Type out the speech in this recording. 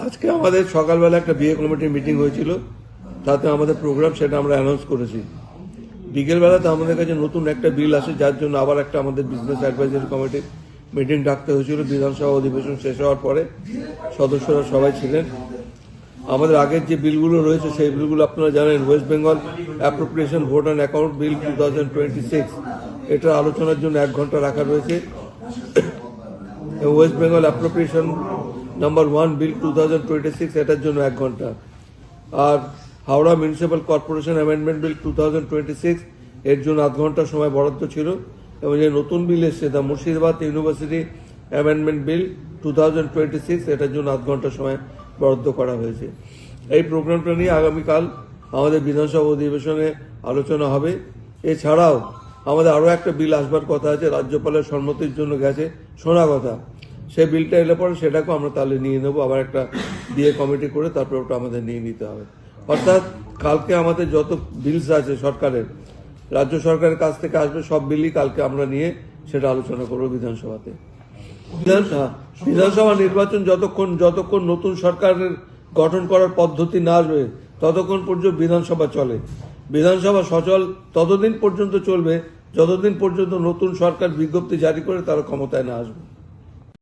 আজকে আমাদের সকালবেলা একটা বিএ কমিটির মিটিং হয়েছিল, তাতে আমাদের প্রোগ্রাম সেটা আমরা অ্যানাউন্স করেছি। বিকেলবেলাতে আমাদের কাছে নতুন একটা বিল আসে, যার জন্য আবার একটা আমাদের বিজনেস অ্যাডভাইজারি কমিটির মিটিং ডাকতে হয়েছিল। বিধানসভা অধিবেশন শেষ হওয়ার পরে সদস্যরা সবাই ছিলেন। আমাদের আগের যে বিলগুলো রয়েছে সেই বিলগুলো আপনারা জানেন, West Bengal appropriation vote and account bill 2026, এটার আলোচনার জন্য 1 ঘন্টা রাখা রয়েছে। West Bengal appropriation number 1 bill 2026, এটার জন্য 1 ঘন্টা। আর Howrah municipal corporation amendment bill 2026, এর জন্য 8 ঘন্টা সময় বরাদ্দ ছিল। এবং যে নতুন বিল এসছে, the Murshidabad university amendment bill 2026, এটার জন্য 8 ঘন্টা সময় বরাদ্দ করা হয়েছে। এই প্রোগ্রামটা নিয়ে আগামীকাল আমাদের বিধানসভা অধিবেশনে আলোচনা হবে। এছাড়াও আমাদের আরও একটা বিল আসবার কথা আছে, রাজ্যপালের সম্মতির জন্য গেছে, শোনা কথা। সেই বিলটা এলে পরে সেটাকেও আমরা তাহলে নিয়ে নেবো, আবার একটা বিএ কমিটি করে তারপরে ওটা আমাদের নিয়ে নিতে হবে। অর্থাৎ কালকে আমাদের যত বিলস আছে সরকারের, রাজ্য সরকারের কাছ থেকে আসবে, সব বিলই কালকে আমরা নিয়ে সেটা আলোচনা করবো বিধানসভাতে। বিধানসভা নির্বাচন যতক্ষণ নতুন সরকারের গঠন করার পদ্ধতি না আসবে ততক্ষণ পর্যন্ত বিধানসভা চলে। বিধানসভা সচল ততদিন পর্যন্ত চলবে যতদিন পর্যন্ত নতুন সরকার বিজ্ঞপ্তি জারি করে তারা ক্ষমতায় না আসবে।